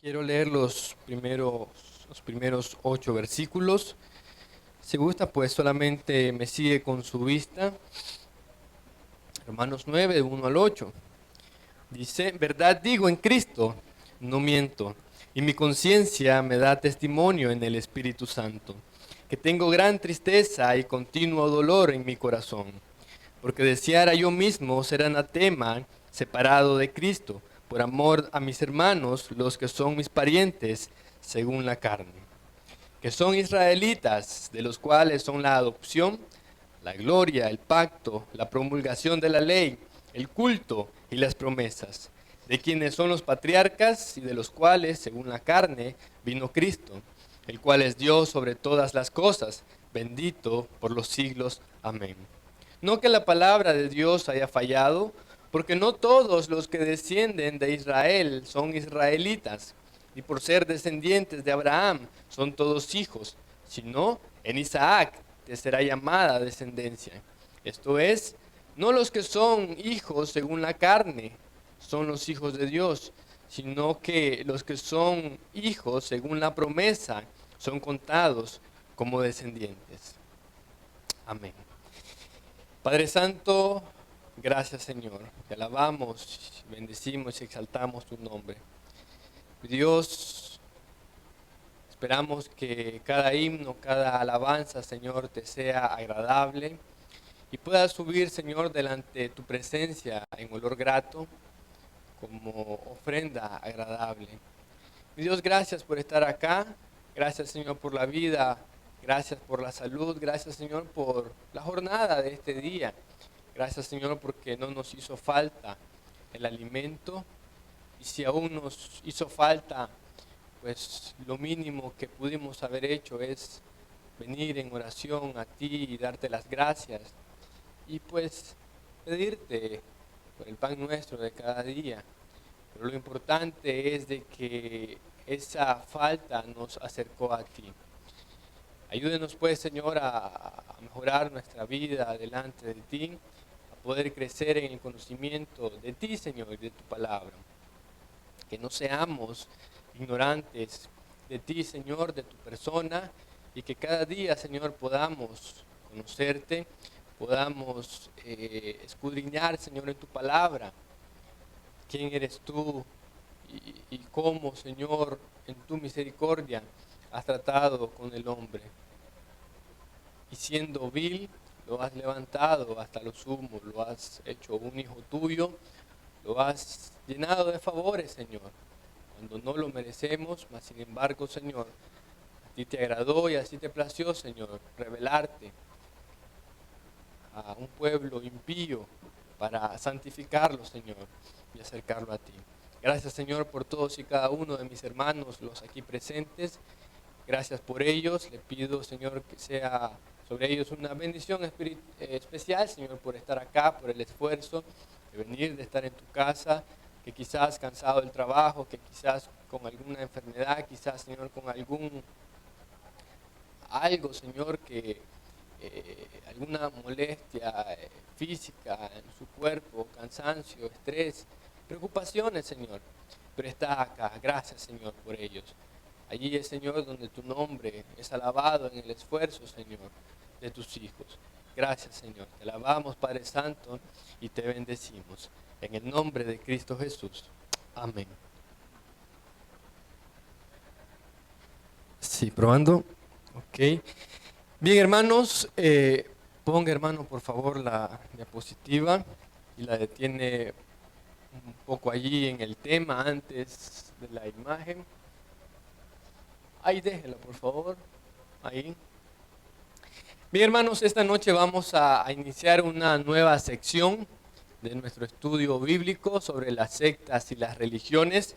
Quiero leer los primeros 8 versículos. Si gusta, pues solamente me sigue con su vista. Romanos 9, de 1 al 8. Dice: verdad digo en Cristo, no miento, y mi conciencia me da testimonio en el Espíritu Santo, que tengo gran tristeza y continuo dolor en mi corazón, porque deseara yo mismo ser anatema, separado de Cristo, por amor a mis hermanos, los que son mis parientes, según la carne, que son israelitas, de los cuales son la adopción, la gloria, el pacto, la promulgación de la ley, el culto y las promesas, de quienes son los patriarcas y de los cuales, según la carne, vino Cristo, el cual es Dios sobre todas las cosas, bendito por los siglos. Amén. No que la palabra de Dios haya fallado, porque no todos los que descienden de Israel son israelitas, y por ser descendientes de Abraham son todos hijos, sino en Isaac te será llamada descendencia. Esto es, no los que son hijos según la carne son los hijos de Dios, sino que los que son hijos según la promesa son contados como descendientes. Amén. Padre Santo, gracias Señor, te alabamos, bendecimos y exaltamos tu nombre. Dios, esperamos que cada himno, cada alabanza, Señor, te sea agradable y pueda subir, Señor, delante de tu presencia en olor grato, como ofrenda agradable. Mi Dios, gracias por estar acá, gracias Señor por la vida, gracias por la salud, gracias Señor por la jornada de este día, gracias Señor porque no nos hizo falta el alimento, y si aún nos hizo falta, pues lo mínimo que pudimos haber hecho es venir en oración a ti y darte las gracias y pues pedirte por el pan nuestro de cada día. Pero lo importante es de que esa falta nos acercó a ti. Ayúdenos pues, Señor, a mejorar nuestra vida delante de ti, a poder crecer en el conocimiento de ti, Señor, y de tu palabra. Que no seamos ignorantes de ti, Señor, de tu persona, y que cada día, Señor, podamos conocerte, podamos escudriñar, Señor, en tu palabra quién eres tú y cómo, Señor, en tu misericordia has tratado con el hombre. Y siendo vil, lo has levantado hasta lo sumo, lo has hecho un hijo tuyo, lo has llenado de favores, Señor, cuando no lo merecemos, mas sin embargo, Señor, a ti te agradó y así te plació, Señor, revelarte a un pueblo impío para santificarlo, Señor, y acercarlo a ti. Gracias, Señor, por todos y cada uno de mis hermanos, los aquí presentes. Gracias por ellos. Le pido, Señor, que sea sobre ellos una bendición especial, Señor, por estar acá, por el esfuerzo de venir, de estar en tu casa, que quizás cansado del trabajo, que quizás con alguna enfermedad, quizás, Señor, con algo, Señor, que alguna molestia física en su cuerpo, cansancio, estrés, preocupaciones, Señor, pero está acá. Gracias, Señor, por ellos. Allí es, Señor, donde tu nombre es alabado en el esfuerzo, Señor, de tus hijos. Gracias, Señor. Te alabamos, Padre Santo, y te bendecimos. En el nombre de Cristo Jesús. Amén. Sí, probando. Ok. Bien, hermanos, ponga, hermano, por favor, la diapositiva y la detiene un poco allí en el tema antes de la imagen. Ahí déjela, por favor. Ahí. Bien, hermanos, esta noche vamos a iniciar una nueva sección de nuestro estudio bíblico sobre las sectas y las religiones.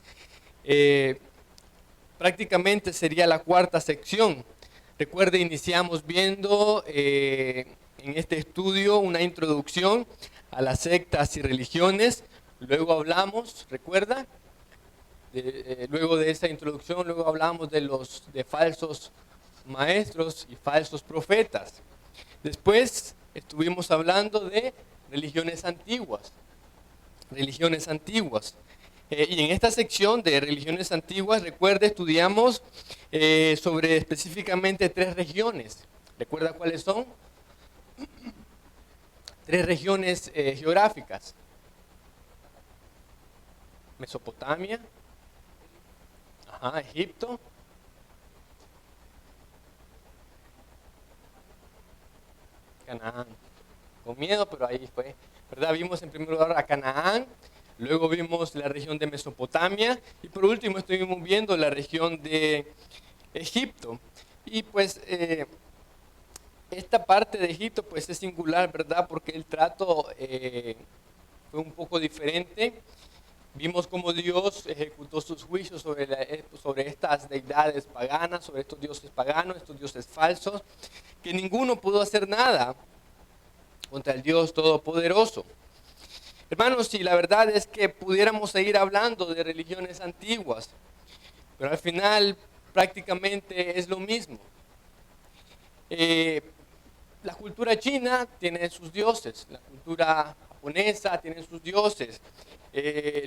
Prácticamente sería la cuarta sección. Recuerde, iniciamos viendo en este estudio una introducción a las sectas y religiones. Luego hablamos, ¿recuerda? Luego de esa introducción, luego hablamos de falsos maestros y falsos profetas. Después estuvimos hablando de religiones antiguas. Y en esta sección de religiones antiguas, recuerda, estudiamos sobre específicamente tres regiones. ¿Recuerda cuáles son? Tres regiones geográficas. Mesopotamia, ajá, Egipto, Canaán. Con miedo, pero ahí fue. ¿Verdad? Vimos en primer lugar a Canaán, luego vimos la región de Mesopotamia y por último estuvimos viendo la región de Egipto. Y pues esta parte de Egipto pues es singular, ¿verdad? Porque el trato fue un poco diferente. Vimos cómo Dios ejecutó sus juicios sobre estas deidades paganas, sobre estos dioses paganos, estos dioses falsos, que ninguno pudo hacer nada contra el Dios Todopoderoso. Hermanos, y la verdad es que pudiéramos seguir hablando de religiones antiguas, pero al final prácticamente es lo mismo. La cultura china tiene sus dioses, la cultura japonesa tiene sus dioses,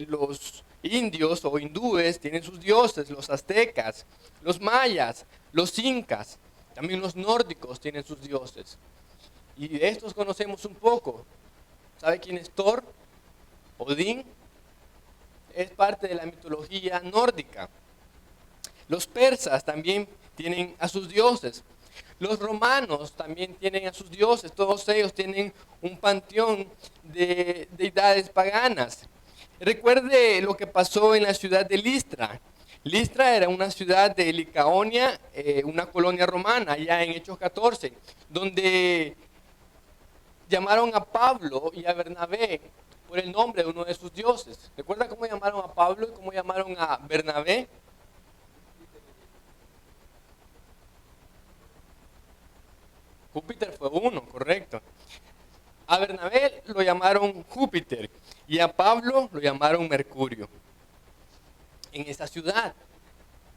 los indios o hindúes tienen sus dioses, los aztecas, los mayas, los incas, también los nórdicos tienen sus dioses. Y de estos conocemos un poco. ¿Sabe quién es Thor? Odín es parte de la mitología nórdica. Los persas también tienen a sus dioses. Los romanos también tienen a sus dioses. Todos ellos tienen un panteón de deidades paganas. Recuerde lo que pasó en la ciudad de Listra. Listra era una ciudad de Licaonia, una colonia romana, allá en Hechos 14, donde llamaron a Pablo y a Bernabé por el nombre de uno de sus dioses. ¿Recuerda cómo llamaron a Pablo y cómo llamaron a Bernabé? Júpiter fue uno, correcto. A Bernabé lo llamaron Júpiter y a Pablo lo llamaron Mercurio en esa ciudad.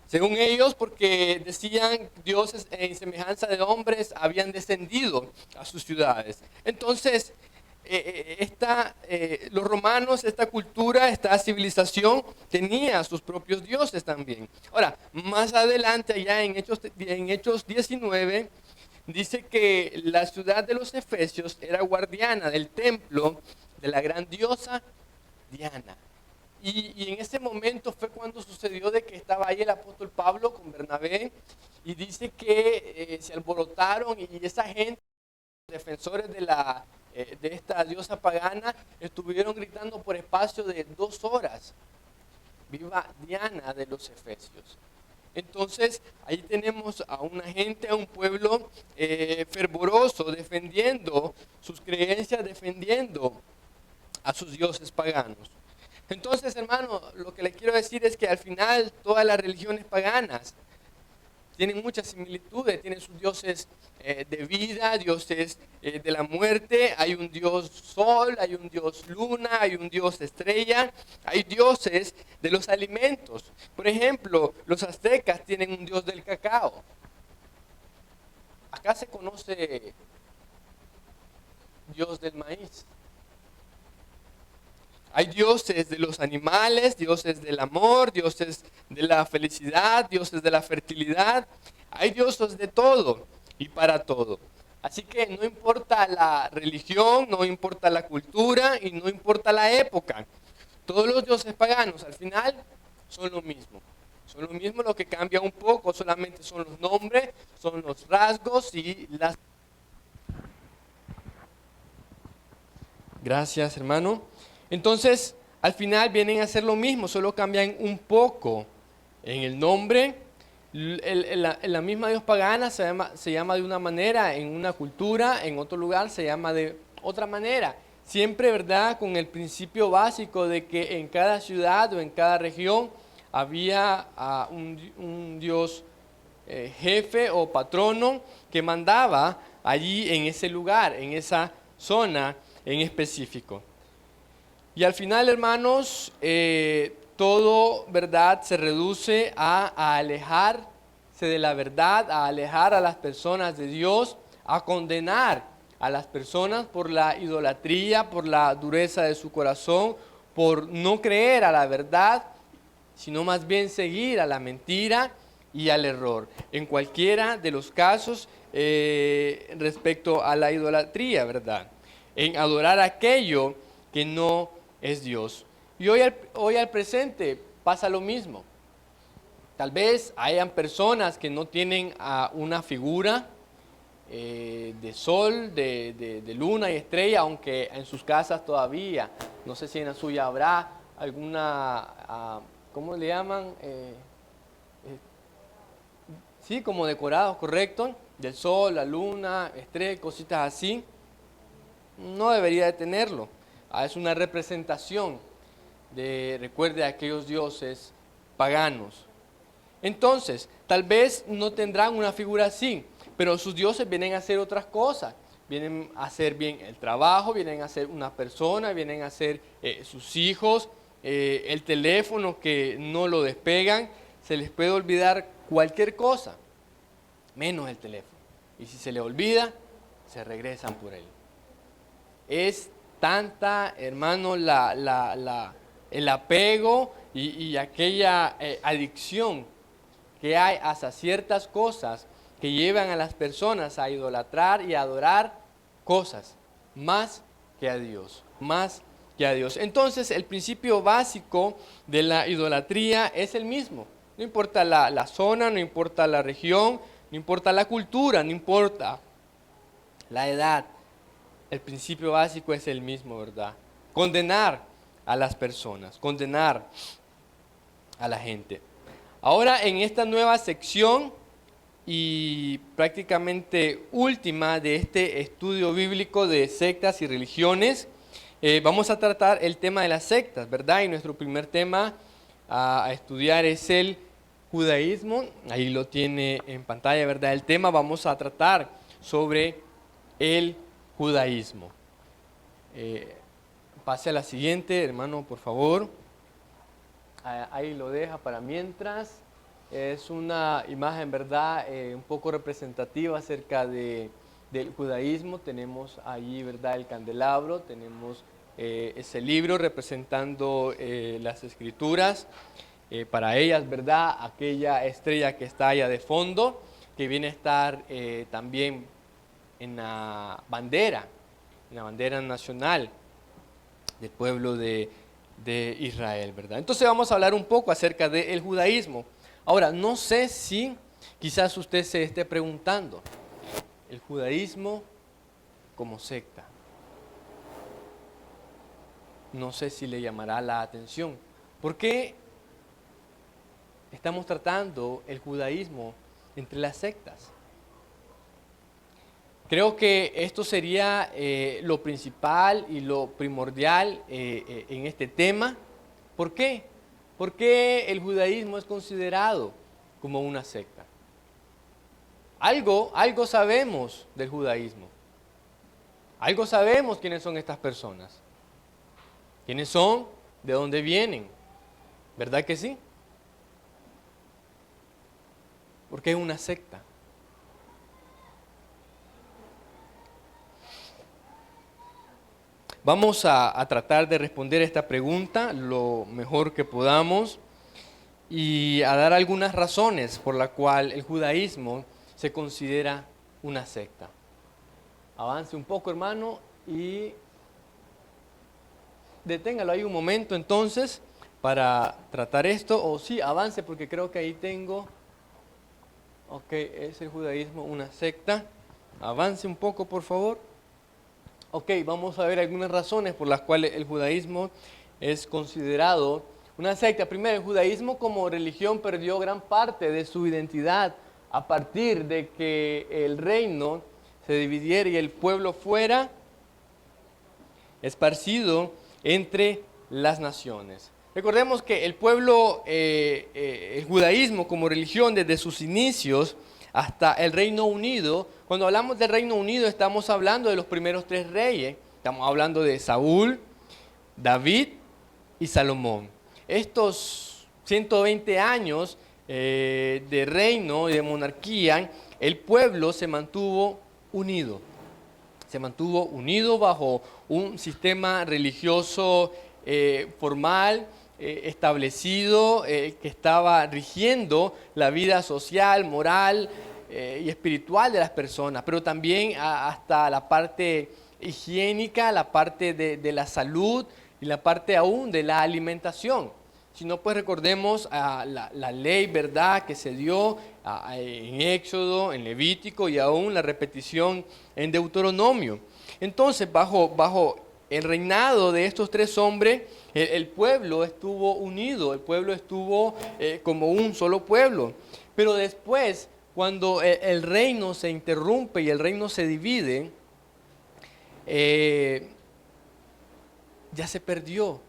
Según ellos, porque decían dioses en semejanza de hombres habían descendido a sus ciudades. Entonces, los romanos, esta cultura, esta civilización tenía sus propios dioses también. Ahora, más adelante, allá en Hechos 19, dice que la ciudad de los Efesios era guardiana del templo de la gran diosa Diana. Y en ese momento fue cuando sucedió de que estaba ahí el apóstol Pablo con Bernabé y dice que se alborotaron y esa gente, defensores de esta diosa pagana, estuvieron gritando por espacio de 2 horas. Viva Diana de los Efesios. Entonces, ahí tenemos a una gente, a un pueblo fervoroso, defendiendo sus creencias, defendiendo a sus dioses paganos. Entonces, hermano, lo que le quiero decir es que al final todas las religiones paganas tienen muchas similitudes, tienen sus dioses de vida, dioses de la muerte, hay un dios sol, hay un dios luna, hay un dios estrella, hay dioses de los alimentos. Por ejemplo, los aztecas tienen un dios del cacao. Acá se conoce dios del maíz. Hay dioses de los animales, dioses del amor, dioses de la felicidad, dioses de la fertilidad. Hay dioses de todo y para todo. Así que no importa la religión, no importa la cultura y no importa la época. Todos los dioses paganos al final son lo mismo. Son lo mismo, lo que cambia un poco solamente son los nombres, son los rasgos y las... Gracias, hermano. Entonces, al final vienen a ser lo mismo, solo cambian un poco en el nombre. La misma Dios pagana se llama de una manera en una cultura, en otro lugar se llama de otra manera. Siempre, ¿verdad?, con el principio básico de que en cada ciudad o en cada región había un Dios jefe o patrono que mandaba allí en ese lugar, en esa zona en específico. Y al final, hermanos, todo, ¿verdad?, se reduce a alejarse de la verdad, a alejar a las personas de Dios, a condenar a las personas por la idolatría, por la dureza de su corazón, por no creer a la verdad, sino más bien seguir a la mentira y al error. En cualquiera de los casos respecto a la idolatría, ¿verdad? En adorar aquello que no es Dios. Y hoy al presente pasa lo mismo. Tal vez hayan personas que no tienen una figura de sol, de luna y estrella, aunque en sus casas todavía, no sé si en la suya habrá alguna, ¿cómo le llaman? Sí, como decorados, correcto, del sol, la luna, estrella, cositas así. No debería de tenerlo. Es una representación recuerde, aquellos dioses paganos. Entonces, tal vez no tendrán una figura así, pero sus dioses vienen a hacer otras cosas. Vienen a hacer bien el trabajo, vienen a ser una persona, vienen a ser sus hijos, el teléfono que no lo despegan. Se les puede olvidar cualquier cosa, menos el teléfono. Y si se le olvida, se regresan por él. Es tanta, hermano, el apego y aquella adicción que hay hacia ciertas cosas que llevan a las personas a idolatrar y a adorar cosas más que a Dios, más que a Dios. Entonces, el principio básico de la idolatría es el mismo. No importa la zona, no importa la región, no importa la cultura, no importa la edad. El principio básico es el mismo, ¿verdad? Condenar a las personas, condenar a la gente. Ahora, en esta nueva sección y prácticamente última de este estudio bíblico de sectas y religiones, vamos a tratar el tema de las sectas, ¿verdad? Y nuestro primer tema a estudiar es el judaísmo. Ahí lo tiene en pantalla, ¿verdad? El tema vamos a tratar sobre el judaísmo. Pase a la siguiente, hermano, por favor. Ahí lo deja para mientras. Es una imagen, ¿verdad? Un poco representativa acerca del judaísmo. Tenemos allí, ¿verdad? El candelabro, tenemos ese libro representando las escrituras. Para ellas, ¿verdad? Aquella estrella que está allá de fondo, que viene a estar también en la bandera nacional del pueblo de Israel, ¿verdad? Entonces vamos a hablar un poco acerca del judaísmo. Ahora, no sé si quizás usted se esté preguntando, el judaísmo como secta. No sé si le llamará la atención. ¿Por qué estamos tratando el judaísmo entre las sectas? Creo que esto sería lo principal y lo primordial en este tema. ¿Por qué? ¿Por qué el judaísmo es considerado como una secta? Algo sabemos del judaísmo. Algo sabemos quiénes son estas personas. ¿Quiénes son? ¿De dónde vienen? ¿Verdad que sí? Porque es una secta. Vamos a tratar de responder esta pregunta lo mejor que podamos y a dar algunas razones por las cuales el judaísmo se considera una secta. Avance un poco, hermano, y deténgalo ahí un momento entonces para tratar esto. O sí, avance porque creo que ahí tengo. Ok, es el judaísmo una secta. Avance un poco, por favor. Ok, vamos a ver algunas razones por las cuales el judaísmo es considerado una secta. Primero, el judaísmo como religión perdió gran parte de su identidad a partir de que el reino se dividiera y el pueblo fuera esparcido entre las naciones. Recordemos que el pueblo, el judaísmo como religión desde sus inicios hasta el Reino Unido. Cuando hablamos del Reino Unido estamos hablando de los primeros 3 reyes. Estamos hablando de Saúl, David y Salomón. Estos 120 años de reino y de monarquía, el pueblo se mantuvo unido. Se mantuvo unido bajo un sistema religioso formal, establecido, que estaba rigiendo la vida social, moral y espiritual de las personas, pero también hasta la parte higiénica, la parte de la salud y la parte aún de la alimentación. Si no, pues recordemos la ley, ¿verdad?, que se dio en Éxodo, en Levítico y aún la repetición en Deuteronomio. Entonces, bajo el reinado de estos tres hombres, el pueblo estuvo unido, el pueblo estuvo como un solo pueblo. Pero después, cuando el reino se interrumpe y el reino se divide, ya se perdió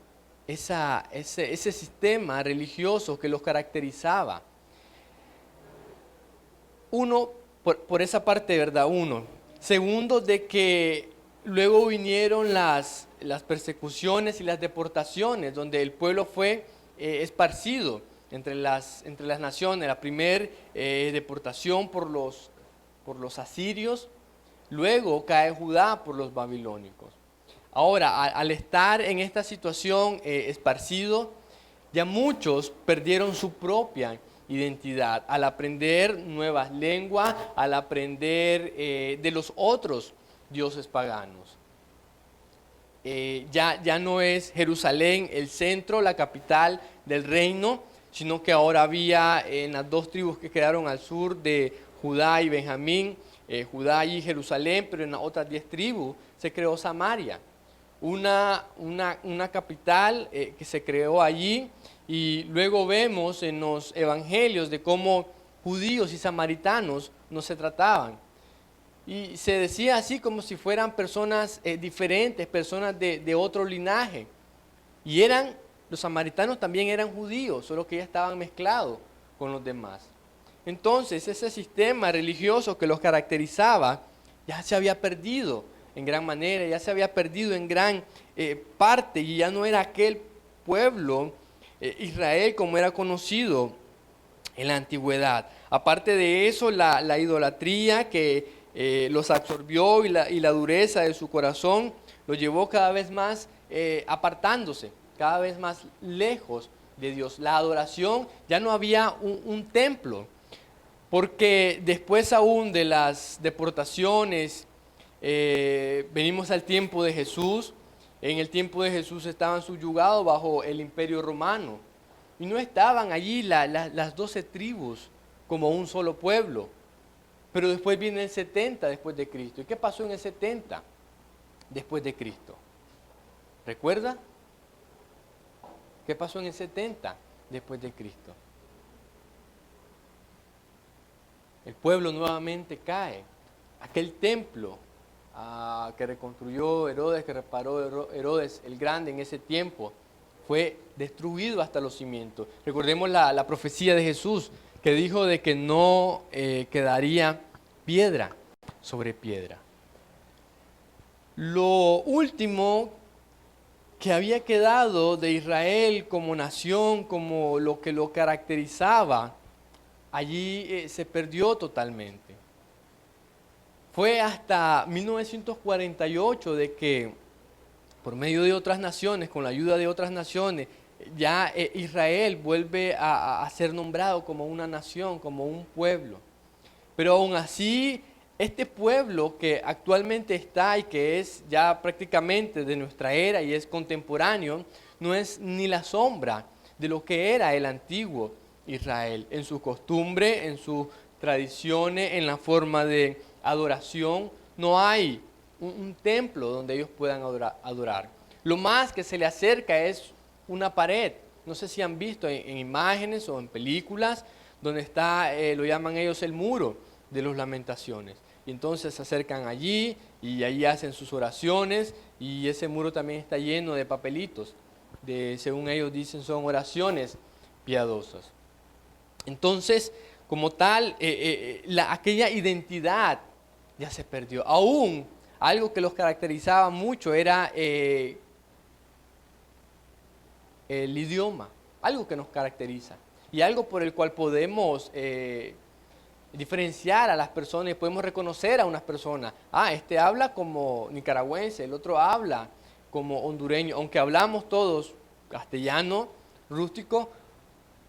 ese sistema religioso que los caracterizaba. Uno, por esa parte, ¿verdad? Uno. Segundo, de que luego vinieron las persecuciones y las deportaciones, donde el pueblo fue esparcido entre las naciones. La primera deportación por los asirios, luego cae Judá por los babilónicos. Ahora, al estar en esta situación esparcido, ya muchos perdieron su propia identidad al aprender nuevas lenguas, al aprender de los otros dioses paganos. Ya no es Jerusalén el centro, la capital del reino, sino que ahora había en las dos tribus que quedaron al sur de Judá y Benjamín, Judá y Jerusalén, pero en las otras 10 tribus se creó Samaria. Una capital que se creó allí, y luego vemos en los evangelios de cómo judíos y samaritanos no se trataban. Y se decía así como si fueran personas diferentes, personas de otro linaje. Y los samaritanos también eran judíos, solo que ya estaban mezclados con los demás. Entonces ese sistema religioso que los caracterizaba ya se había perdido en gran manera, ya se había perdido en gran parte, y ya no era aquel pueblo Israel como era conocido en la antigüedad. Aparte de eso, la idolatría que los absorbió y la dureza de su corazón los llevó cada vez más apartándose, cada vez más lejos de Dios. La adoración, ya no había un templo, porque después aún de las deportaciones, venimos al tiempo de Jesús. En el tiempo de Jesús estaban subyugados bajo el imperio romano y no estaban allí las 12 tribus como un solo pueblo. Pero después viene el 70 después de Cristo. ¿Y qué pasó en el 70 después de Cristo? ¿Recuerda? ¿Qué pasó en el 70 después de Cristo? El pueblo nuevamente cae. Aquel templo que reconstruyó Herodes, que reparó Herodes el Grande en ese tiempo, fue destruido hasta los cimientos. Recordemos la profecía de Jesús, que dijo de que no quedaría piedra sobre piedra. Lo último que había quedado de Israel como nación, como lo que lo caracterizaba, allí se perdió totalmente. Fue hasta 1948 de que, por medio de otras naciones, con la ayuda de otras naciones, ya Israel vuelve a ser nombrado como una nación, como un pueblo. Pero aún así, este pueblo que actualmente está y que es ya prácticamente de nuestra era y es contemporáneo, no es ni la sombra de lo que era el antiguo Israel, en su costumbre, en sus tradiciones, en la forma de adoración. No hay un templo donde ellos puedan adorar. Lo más que se le acerca es una pared. No sé si han visto en imágenes o en películas donde está, lo llaman ellos el muro de las lamentaciones. Y entonces se acercan allí y allí hacen sus oraciones, y ese muro también está lleno de papelitos, según ellos dicen, son oraciones piadosas. Entonces, como tal, aquella identidad ya se perdió. Aún algo que los caracterizaba mucho era el idioma, algo que nos caracteriza y algo por el cual podemos diferenciar a las personas y podemos reconocer a unas personas. Este habla como nicaragüense, el otro habla como hondureños, aunque hablamos todos castellano rústico,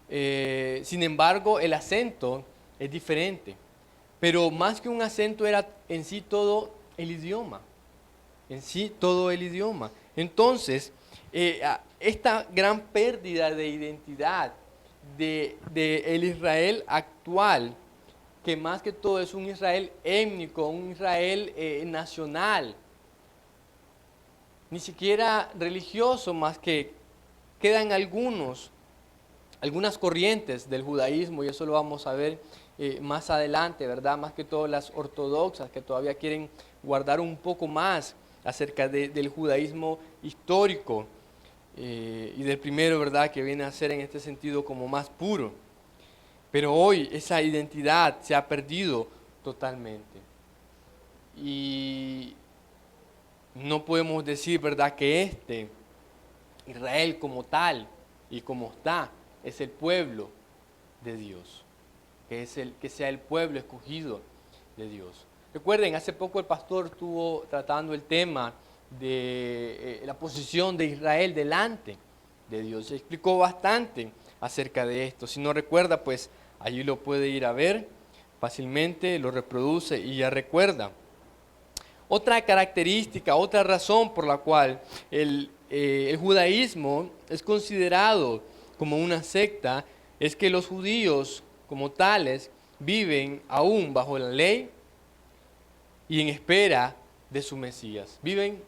sin embargo el acento es diferente. Pero más que un acento era en sí todo el idioma, en sí todo el idioma. Entonces, esta gran pérdida de identidad de el Israel actual, que más que todo es un Israel étnico, un Israel nacional, ni siquiera religioso, más que quedan algunas corrientes del judaísmo, y eso lo vamos a ver más adelante, ¿verdad? Más que todo las ortodoxas, que todavía quieren guardar un poco más acerca del judaísmo histórico y del primero, ¿verdad? Que viene a ser en este sentido como más puro. Pero hoy esa identidad se ha perdido totalmente. Y no podemos decir, ¿verdad?, que Israel como tal y como está, es el pueblo de Dios, que sea el pueblo escogido de Dios. Recuerden, hace poco el pastor estuvo tratando el tema de la posición de Israel delante de Dios. Se explicó bastante acerca de esto. Si no recuerda, pues allí lo puede ir a ver fácilmente, lo reproduce y ya recuerda. Otra característica, otra razón por la cual el judaísmo es considerado como una secta es que los judíos como tales viven aún bajo la ley y en espera de su Mesías. Viven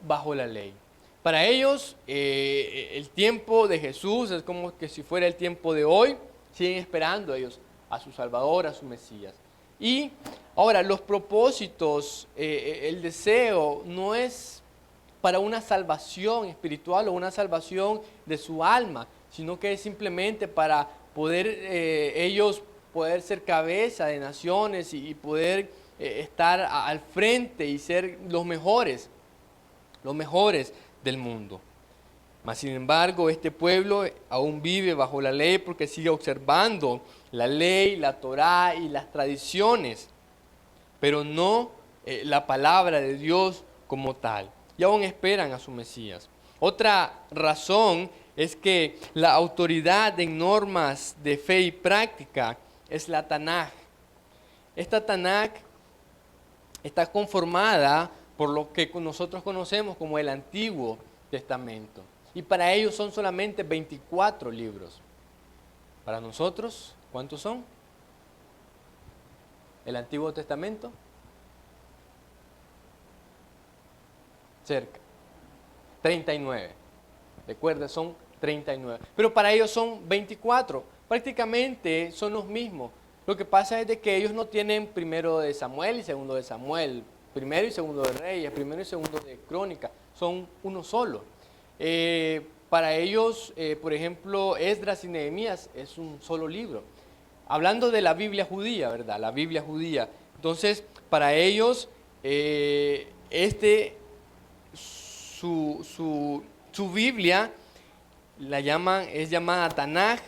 bajo la ley. Para ellos el tiempo de Jesús es como que si fuera el tiempo de hoy. Siguen esperando ellos a su Salvador, a su Mesías. Y ahora los propósitos, el deseo no es para una salvación espiritual o una salvación de su alma, sino que es simplemente para poder ellos poder ser cabeza de naciones y poder estar al frente y ser los mejores del mundo. Mas sin embargo, este pueblo aún vive bajo la ley porque sigue observando la ley, la Torá y las tradiciones, pero no la palabra de Dios como tal. Y aún esperan a su Mesías. Otra razón es que la autoridad en normas de fe y práctica es la Tanaj. Esta Tanaj está conformada por lo que nosotros conocemos como el Antiguo Testamento. Y para ellos son solamente 24 libros. Para nosotros, ¿cuántos son? El Antiguo Testamento. Cerca. 39. Recuerda, son 39. Pero para ellos son 24. Prácticamente son los mismos. Lo que pasa es de que ellos no tienen primero de Samuel y segundo de Samuel. Primero y segundo de Reyes, primero y segundo de Crónica. Son uno solo. Para ellos, por ejemplo, Esdras y Nehemías es un solo libro. Hablando de la Biblia judía, ¿verdad? La Biblia judía. Entonces, para ellos, su Biblia es llamada Tanaj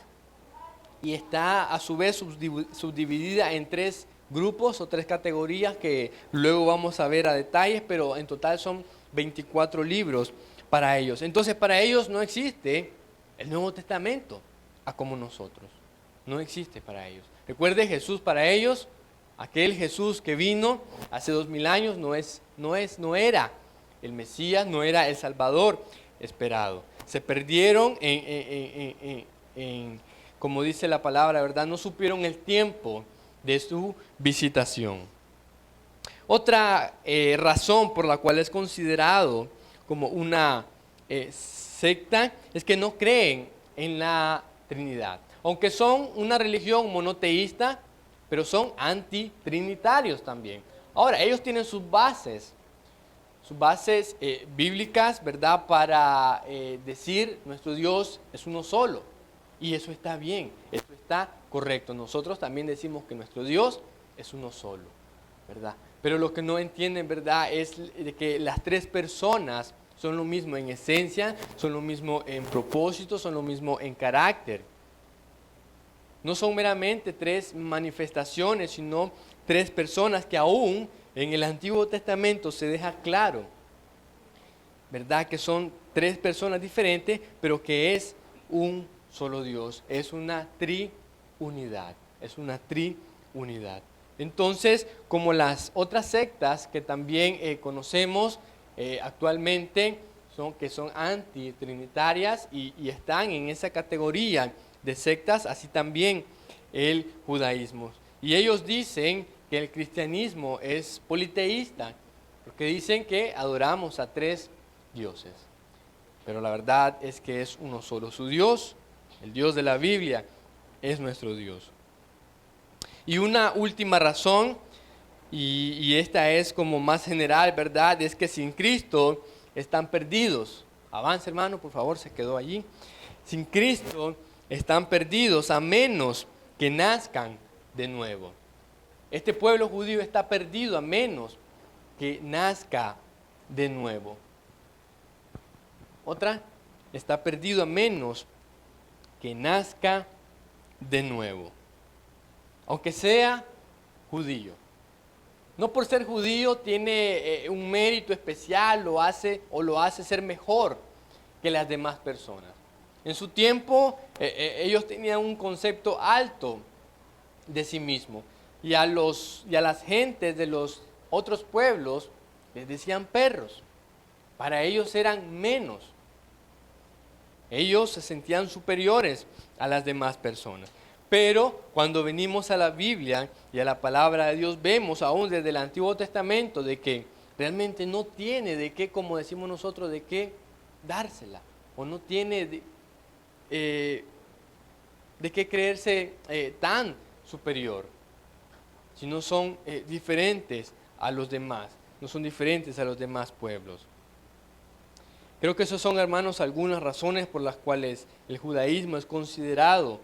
y está a su vez subdividida en 3 grupos o 3 categorías que luego vamos a ver a detalles, pero en total son 24 libros para ellos. Entonces para ellos no existe el Nuevo Testamento como nosotros. No existe para ellos. Recuerde, Jesús para ellos, aquel Jesús que vino hace 2000 años no era el Mesías, no era el Salvador esperado. Se perdieron como dice la palabra, ¿verdad? No supieron el tiempo de su visitación. Otra razón por la cual es considerado como una secta es que no creen en la Trinidad. Aunque son una religión monoteísta, pero son antitrinitarios también. Ahora, ellos tienen sus bases bíblicas, ¿verdad? Para decir nuestro Dios es uno solo. Y eso está bien, eso está correcto. Nosotros también decimos que nuestro Dios es uno solo, ¿verdad? Pero lo que no entienden, ¿verdad?, es de que las 3 personas son lo mismo en esencia, son lo mismo en propósito, son lo mismo en carácter. No son meramente 3 manifestaciones, sino 3 personas que aún en el Antiguo Testamento se deja claro ¿verdad? Que son tres personas diferentes, pero que es un solo Dios. Es una triunidad. Es una triunidad. Entonces, como las otras sectas que también conocemos actualmente, que son antitrinitarias y están en esa categoría de sectas, así también el judaísmo. Y ellos dicen que el cristianismo es politeísta, porque dicen que adoramos a tres dioses. Pero la verdad es que es uno solo. Su Dios, el Dios de la Biblia, es nuestro Dios. Y una última razón, y esta es como más general, ¿verdad? Es que sin Cristo están perdidos. Avance, hermano, por favor, se quedó allí. Sin Cristo están perdidos a menos que nazcan de nuevo. Este pueblo judío está perdido a menos que nazca de nuevo. Otra, está perdido a menos que nazca de nuevo. Aunque sea judío. No por ser judío tiene un mérito especial, lo hace ser mejor que las demás personas. En su tiempo ellos tenían un concepto alto de sí mismo y a las gentes de los otros pueblos les decían perros. Para ellos eran menos. Ellos se sentían superiores a las demás personas. Pero cuando venimos a la Biblia y a la palabra de Dios, vemos aún desde el Antiguo Testamento de que realmente no tiene de qué, como decimos nosotros, de qué dársela. O no tiene de qué creerse tan superior. Sino son diferentes a los demás. No son diferentes a los demás pueblos. Creo que esos son, hermanos, algunas razones por las cuales el judaísmo es considerado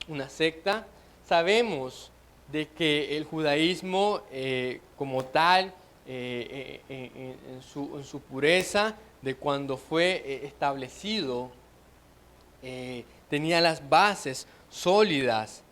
una secta. Sabemos de que el judaísmo como tal, en su pureza, de cuando fue establecido, tenía las bases sólidas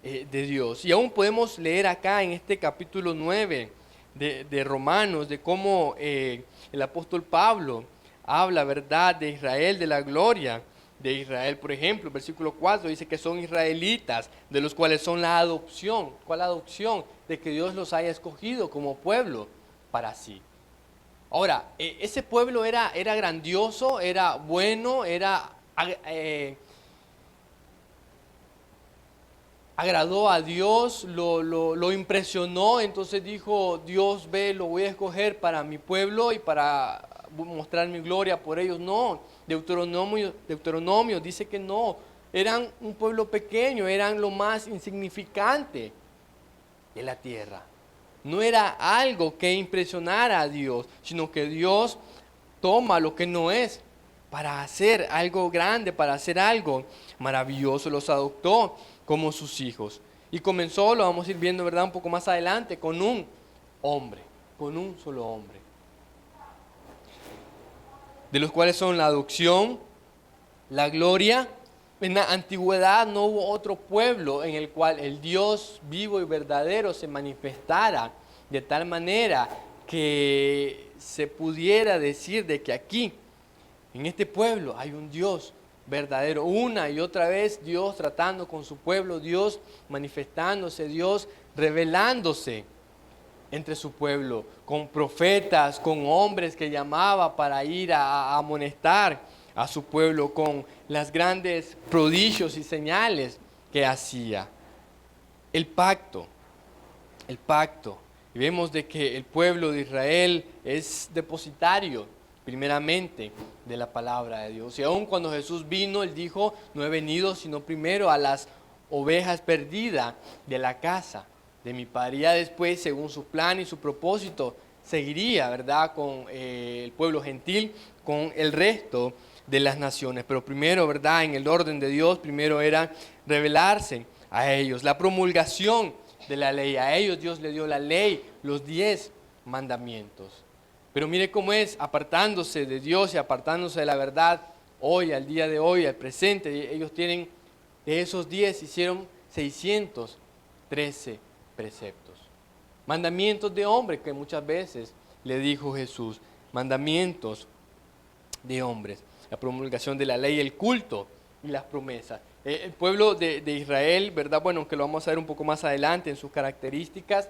de Dios. Y aún podemos leer acá en este capítulo 9 de Romanos, de cómo el apóstol Pablo habla, ¿verdad?, de Israel, de la gloria de Israel. Por ejemplo, versículo 4 dice que son israelitas, de los cuales son la adopción. ¿Cuál adopción? De que Dios los haya escogido como pueblo para sí. Ahora, ese pueblo era grandioso, era bueno, agradó a Dios, lo impresionó. Entonces dijo: Dios ve, lo voy a escoger para mi pueblo y para mostrar mi gloria por ellos. No, Deuteronomio dice que no, eran un pueblo pequeño, eran lo más insignificante de la tierra. No era algo que impresionara a Dios, sino que Dios toma lo que no es para hacer algo grande, para hacer algo maravilloso. Los adoptó como sus hijos. Y comenzó, lo vamos a ir viendo, ¿verdad?, un poco más adelante, con un hombre, con un solo hombre. De los cuales son la adopción, la gloria. En la antigüedad no hubo otro pueblo en el cual el Dios vivo y verdadero se manifestara de tal manera que se pudiera decir de que aquí, en este pueblo, hay un Dios verdadero. Una y otra vez Dios tratando con su pueblo, Dios manifestándose, Dios revelándose entre su pueblo, con profetas, con hombres que llamaba para ir a amonestar a su pueblo, con las grandes prodigios y señales que hacía. El pacto. Y vemos de que el pueblo de Israel es depositario, primeramente, de la palabra de Dios. Y aun cuando Jesús vino, Él dijo: no he venido sino primero a las ovejas perdidas de la casa de mi Padre. Y ya después, según su plan y su propósito, seguiría, ¿verdad?, con el pueblo gentil, con el resto de las naciones. Pero primero, ¿verdad?, en el orden de Dios, primero era revelarse a ellos. La promulgación de la ley. A ellos Dios le dio la ley, los 10 mandamientos. Pero mire cómo es, apartándose de Dios y apartándose de la verdad, hoy, al día de hoy, al presente. Ellos tienen, de esos 10, hicieron 613 preceptos. Mandamientos de hombre que muchas veces le dijo Jesús. mandamientos de hombres, la promulgación de la ley, el culto y las promesas. El pueblo de Israel, ¿verdad? Bueno, aunque lo vamos a ver un poco más adelante en sus características,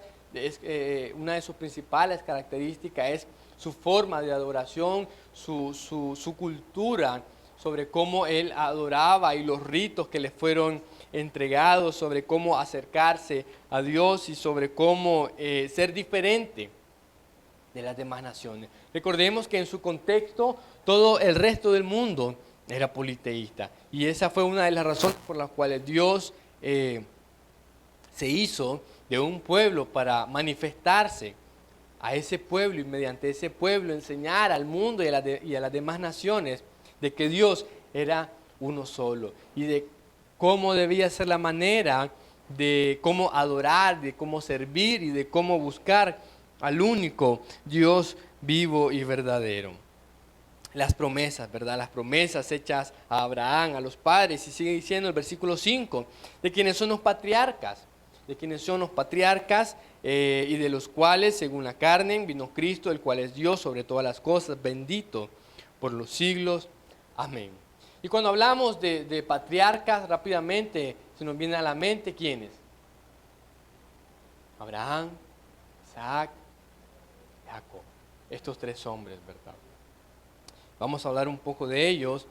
una de sus principales características es su forma de adoración, su cultura sobre cómo él adoraba y los ritos que le fueron entregados, sobre cómo acercarse a Dios y sobre cómo ser diferente de las demás naciones. Recordemos que en su contexto todo el resto del mundo era politeísta y esa fue una de las razones por las cuales Dios se hizo de un pueblo para manifestarse a ese pueblo y mediante ese pueblo enseñar al mundo y a las demás naciones de que Dios era uno solo y de cómo debía ser la manera de cómo adorar, de cómo servir y de cómo buscar al único Dios vivo y verdadero. Las promesas, ¿verdad? Las promesas hechas a Abraham, a los padres, y sigue diciendo el versículo 5, de quienes son los patriarcas, y de los cuales, según la carne, vino Cristo, el cual es Dios sobre todas las cosas, bendito por los siglos. Amén. Y cuando hablamos de patriarcas, rápidamente se nos viene a la mente, ¿quiénes? Abraham, Isaac, Jacob. Estos tres hombres, ¿verdad? Vamos a hablar un poco de ellos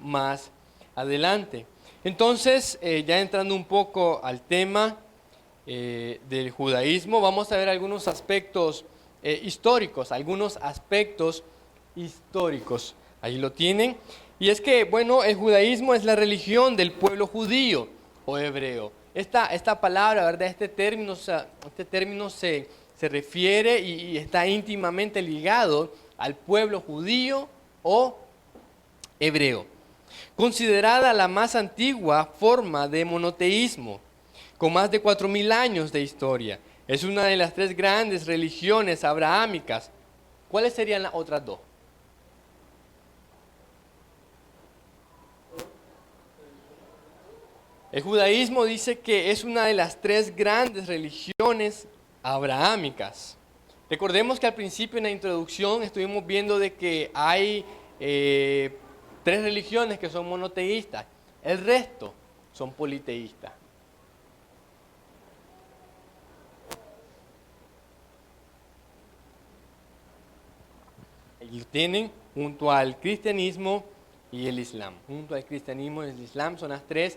más adelante. Entonces, ya entrando un poco al tema del judaísmo, vamos a ver algunos aspectos históricos, Ahí lo tienen. Y es que, bueno, el judaísmo es la religión del pueblo judío o hebreo. Esta palabra, ¿verdad? Este término se refiere y está íntimamente ligado al pueblo judío o hebreo. Considerada la más antigua forma de monoteísmo, con más de 4.000 años de historia. Es una de las tres grandes religiones abrahámicas. ¿Cuáles serían las otras dos? El judaísmo dice que es una de las tres grandes religiones abrahámicas. Recordemos que al principio en la introducción estuvimos viendo de que hay tres religiones que son monoteístas. El resto son politeístas. Y tienen junto al cristianismo y el islam. Junto al cristianismo y el islam son las tres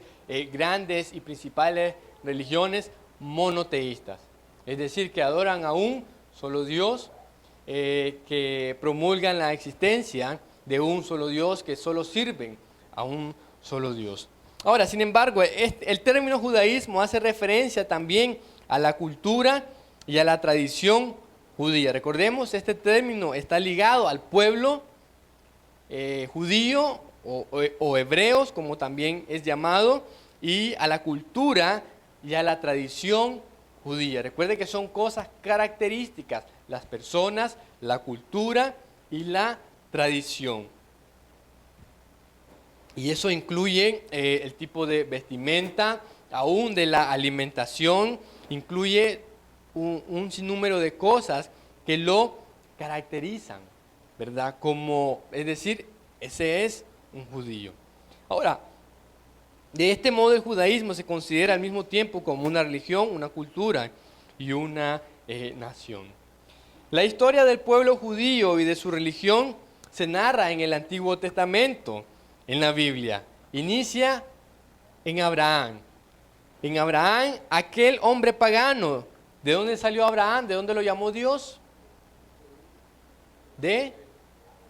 grandes y principales religiones monoteístas. Es decir, que adoran a un solo Dios, que promulgan la existencia de un solo Dios, que solo sirven a un solo Dios. Ahora, sin embargo, el término judaísmo hace referencia también a la cultura y a la tradición judía. Recordemos, este término está ligado al pueblo judío o hebreos, como también es llamado, y a la cultura y a la tradición judía. Recuerde que son cosas características, las personas, la cultura y la tradición. Y eso incluye el tipo de vestimenta, aún de la alimentación, incluye un sinnúmero de cosas que lo caracterizan, ¿verdad? Es decir, ese es un judío. Ahora, de este modo el judaísmo se considera al mismo tiempo como una religión, una cultura y una nación. La historia del pueblo judío y de su religión se narra en el Antiguo Testamento, en la Biblia. Inicia en Abraham. En Abraham, aquel hombre pagano. ¿De dónde salió Abraham? ¿De dónde lo llamó Dios? De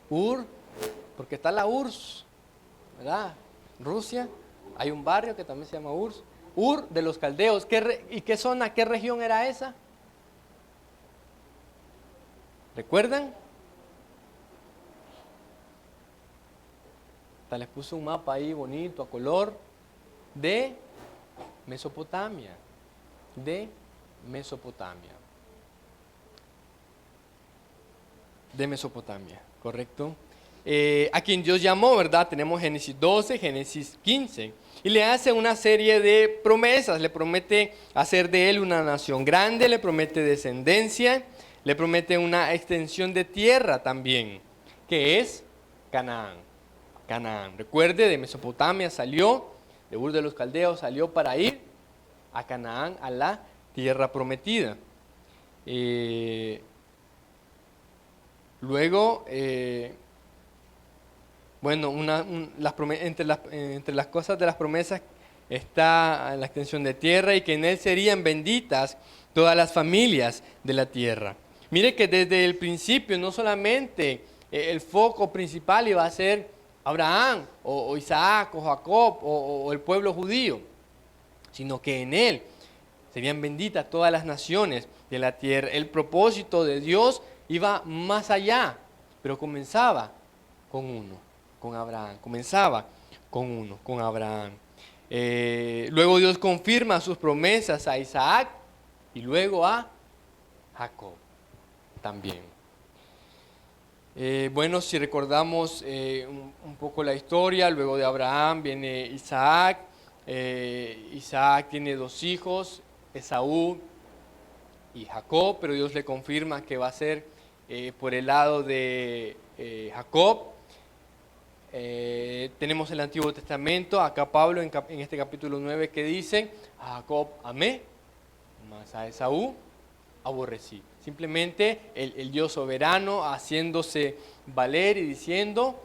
Ur, porque está la URSS, ¿verdad? Rusia, hay un barrio que también se llama URSS. Ur de los caldeos. ¿Y qué zona, qué región era esa? ¿Recuerdan? Les puse un mapa ahí bonito, a color, de Mesopotamia. De Mesopotamia, ¿correcto? A quien Dios llamó, ¿verdad? Tenemos Génesis 12, Génesis 15. Y le hace una serie de promesas. Le promete hacer de él una nación grande, le promete descendencia, le promete una extensión de tierra también, que es Canaán. Canaán. Recuerde, de Mesopotamia salió, de Ur de los Caldeos salió para ir a Canaán, a la tierra prometida. Luego, bueno, entre las cosas de las promesas está la extensión de tierra y que en él serían benditas todas las familias de la tierra. Mire que desde el principio no solamente el foco principal iba a ser Abraham o Isaac o Jacob o el pueblo judío, sino que en él serían benditas todas las naciones de la tierra. El propósito de Dios iba más allá, pero comenzaba con uno, con Abraham. Comenzaba con uno, con Abraham. Luego Dios confirma sus promesas a Isaac y luego a Jacob también. Bueno, si recordamos un poco la historia, luego de Abraham viene Isaac. Isaac tiene 2 hijos, Esaú y Jacob, pero Dios le confirma que va a ser por el lado de Jacob. Tenemos el Antiguo Testamento, acá Pablo en este capítulo 9 que dice: a Jacob amé, mas a Esaú aborrecí. Simplemente el Dios soberano haciéndose valer y diciendo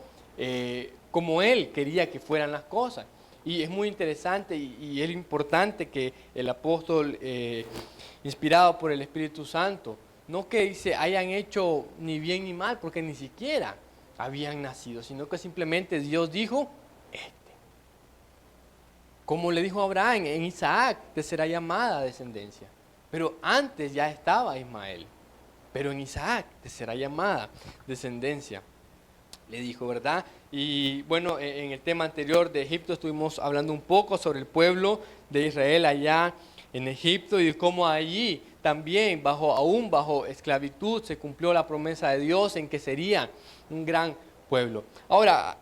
como Él quería que fueran las cosas. Y es muy interesante y es importante que el apóstol, inspirado por el Espíritu Santo, no que dice hayan hecho ni bien ni mal, porque ni siquiera habían nacido, sino que simplemente Dios dijo, como le dijo a Abraham, en Isaac te será llamada descendencia. Pero antes ya estaba Ismael, pero en Isaac te será llamada descendencia, le dijo, ¿verdad? Y bueno, en el tema anterior de Egipto estuvimos hablando un poco sobre el pueblo de Israel allá en Egipto y cómo allí también aún bajo esclavitud se cumplió la promesa de Dios en que sería un gran pueblo. Ahora,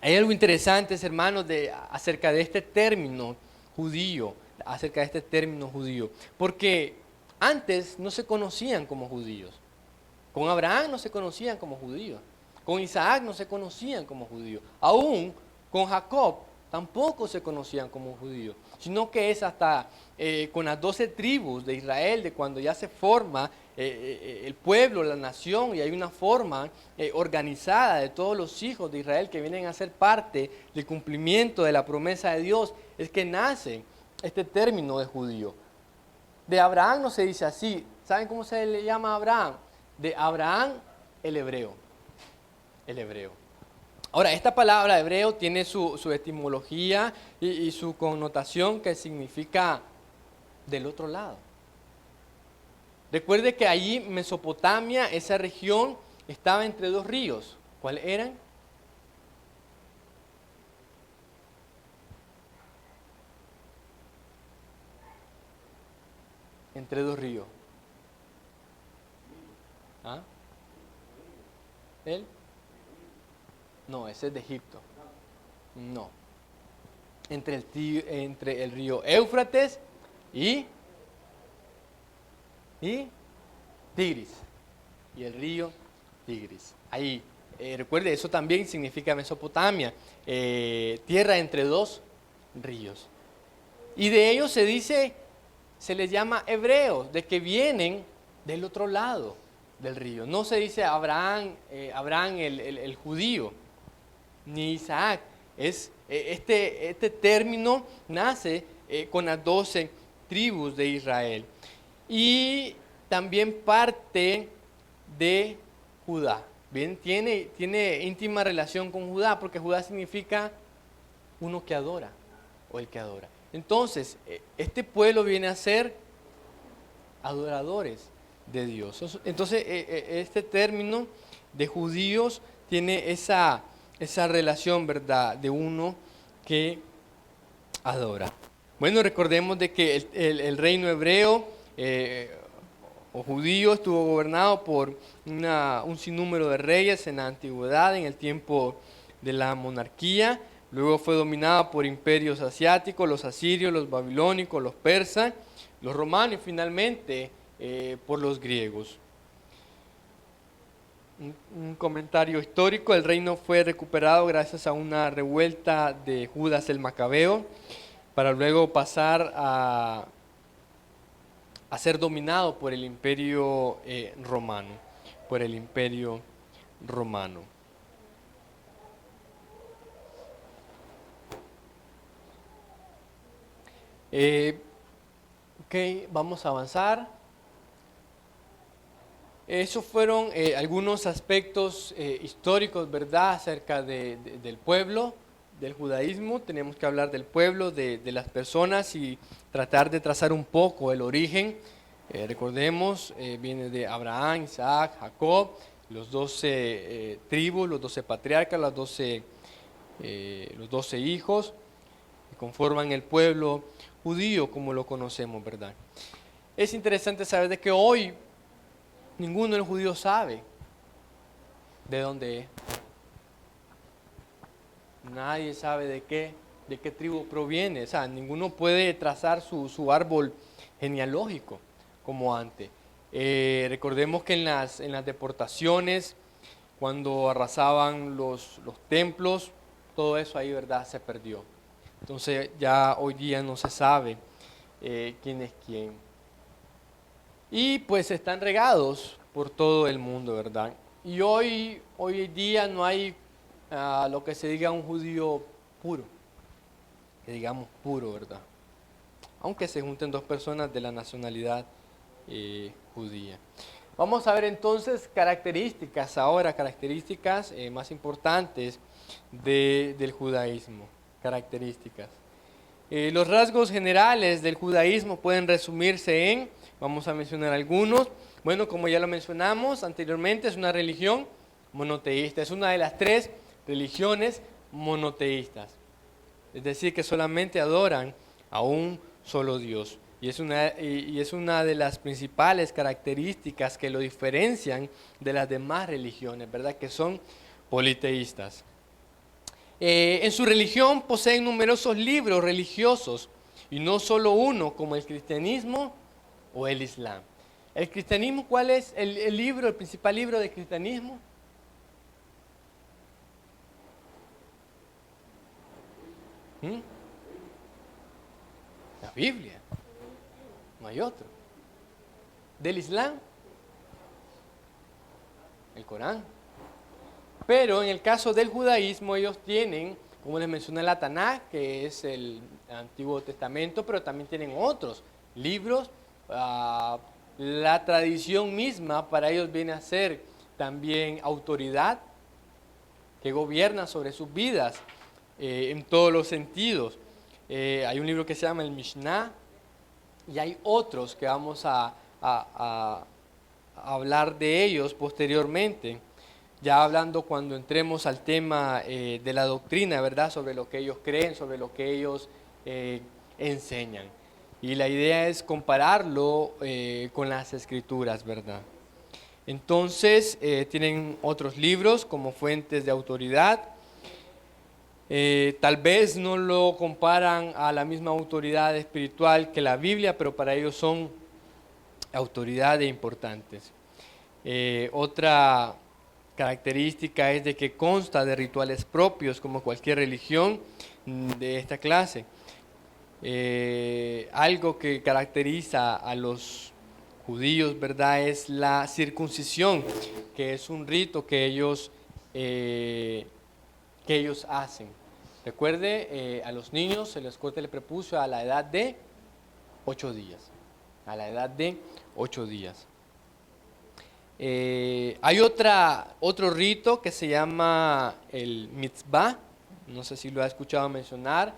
hay algo interesante, hermanos, acerca de este término judío, porque antes no se conocían como judíos. Con Abraham no se conocían como judíos. Con Isaac no se conocían como judíos. Aún con Jacob tampoco se conocían como judíos. Sino que es hasta con las 12 tribus de Israel, de cuando ya se forma el pueblo, la nación, y hay una forma organizada de todos los hijos de Israel que vienen a ser parte del cumplimiento de la promesa de Dios, es que nace este término de judío. De Abraham no se dice así. ¿Saben cómo se le llama a Abraham? De Abraham, el hebreo. El hebreo. Ahora, esta palabra hebreo tiene su etimología y su connotación, que significa del otro lado. Recuerde que allí Mesopotamia, esa región, estaba entre 2 ríos. ¿Cuáles eran? Entre 2 ríos. ¿Ah? ¿Él? No, ese es de Egipto. No. Entre el río Éufrates y Tigris. Y el río Tigris. Ahí, recuerde, eso también significa Mesopotamia. Tierra entre 2 ríos. Y de ellos se les llama hebreos, de que vienen del otro lado del río. No se dice Abraham el judío, ni Isaac. Este término nace con las 12 tribus de Israel. Y también parte de Judá. Bien, tiene íntima relación con Judá, porque Judá significa uno que adora, o el que adora. Entonces, este pueblo viene a ser adoradores de Dios. Entonces, este término de judíos tiene esa relación, ¿verdad?, de uno que adora. Bueno, recordemos de que el reino hebreo o judío estuvo gobernado por un sinnúmero de reyes en la antigüedad, en el tiempo de la monarquía. Luego fue dominada por imperios asiáticos, los asirios, los babilónicos, los persas, los romanos y finalmente por los griegos. Un comentario histórico: el reino fue recuperado gracias a una revuelta de Judas el Macabeo, para luego pasar a ser dominado por el imperio romano, por el imperio romano. Ok, vamos a avanzar. Esos fueron algunos aspectos históricos, ¿verdad?, acerca del pueblo, del judaísmo. Tenemos que hablar del pueblo, de las personas, y tratar de trazar un poco el origen. Recordemos, viene de Abraham, Isaac, Jacob, los 12 tribus, los 12 patriarcas, los 12 hijos que conforman el pueblo judío como lo conocemos, ¿verdad? Es interesante saber de que hoy ninguno de los judíos sabe de dónde es. Nadie sabe de qué tribu proviene. O sea, ninguno puede trazar su árbol genealógico como antes. Recordemos que en las deportaciones, cuando arrasaban los templos, todo eso ahí, ¿verdad?, se perdió. Entonces ya hoy día no se sabe quién es quién. Y pues están regados por todo el mundo, ¿verdad? Y hoy día no hay lo que se diga un judío puro, que digamos puro, ¿verdad? Aunque se junten dos personas de la nacionalidad judía. Vamos a ver entonces características más importantes del judaísmo. Características. Los rasgos generales del judaísmo pueden resumirse en, vamos a mencionar algunos. Bueno, como ya lo mencionamos anteriormente, es una religión monoteísta. Es una de las 3 religiones monoteístas. Es decir, que solamente adoran a un solo Dios. Y es una de las principales características que lo diferencian de las demás religiones, ¿verdad?, que son politeístas. En su religión poseen numerosos libros religiosos, y no solo uno, como el cristianismo o el islam. ¿El cristianismo cuál es el principal libro del cristianismo? La Biblia. No hay otro. ¿Del islam? El Corán. Pero en el caso del judaísmo, ellos tienen, como les mencioné, la Tanaj, que es el Antiguo Testamento, pero también tienen otros libros. La tradición misma para ellos viene a ser también autoridad que gobierna sobre sus vidas en todos los sentidos. Hay un libro que se llama el Mishnah, y hay otros que vamos a hablar de ellos posteriormente, ya hablando cuando entremos al tema de la doctrina, ¿verdad?, sobre lo que ellos creen, sobre lo que ellos enseñan. Y la idea es compararlo con las escrituras, ¿verdad? Entonces, tienen otros libros como fuentes de autoridad. Tal vez no lo comparan a la misma autoridad espiritual que la Biblia, pero para ellos son autoridades importantes. Otra característica es de que consta de rituales propios, como cualquier religión de esta clase. Algo que caracteriza a los judíos, ¿verdad?, es la circuncisión, que es un rito que ellos hacen. Recuerde, a los niños se les corta el prepucio a la edad de 8 días. A la edad de 8 días. Hay otro rito que se llama el mitzvah. No sé si lo ha escuchado mencionar.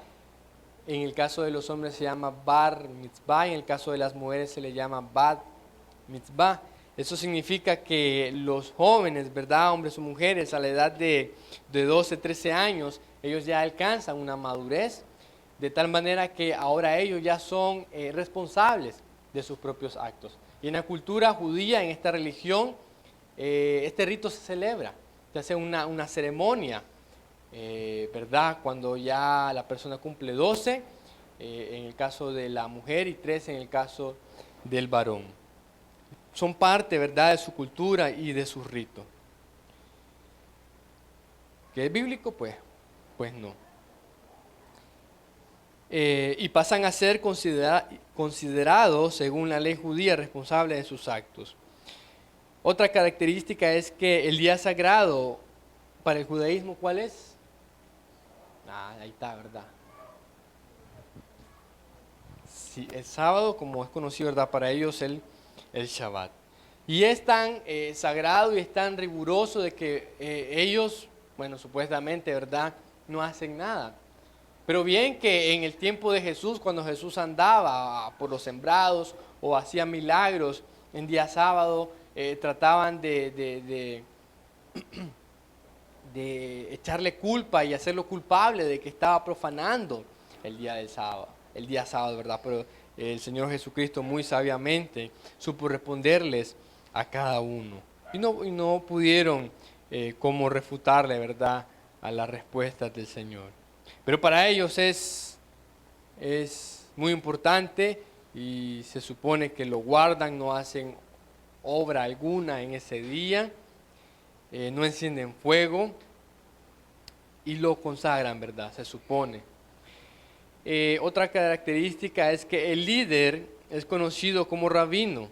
En el caso de los hombres se llama bar mitzvah, en el caso de las mujeres se le llama bat mitzvah. Eso significa que los jóvenes, ¿verdad?, hombres o mujeres, a la edad de 12, 13 años, ellos ya alcanzan una madurez, de tal manera que ahora ellos ya son responsables de sus propios actos. Y en la cultura judía, en esta religión, este rito se celebra, se hace una ceremonia, ¿verdad?, cuando ya la persona cumple 12, en el caso de la mujer, y 13 en el caso del varón. son parte, ¿verdad?, de su cultura y de sus ritos. ¿Que es bíblico? Pues no. Y pasan a ser considerados, según la ley judía, responsables de sus actos. Otra característica es que el día sagrado para el judaísmo, ¿cuál es? Ahí está, ¿verdad? Sí, el sábado, como es conocido, ¿verdad?, para ellos el Shabbat. Y es tan sagrado y es tan riguroso de que ellos, bueno, supuestamente, ¿verdad?, no hacen nada. Pero bien que en el tiempo de Jesús, cuando Jesús andaba por los sembrados o hacía milagros en día sábado, trataban de echarle culpa y hacerlo culpable de que estaba profanando el día del sábado, el día sábado, ¿verdad? Pero el Señor Jesucristo muy sabiamente supo responderles a cada uno. Y no pudieron como refutarle, ¿verdad?, a las respuestas del Señor. Pero para ellos es muy importante y se supone que lo guardan, no hacen obra alguna en ese día, no encienden fuego y lo consagran, ¿verdad? Se supone. Otra característica es que el líder es conocido como rabino,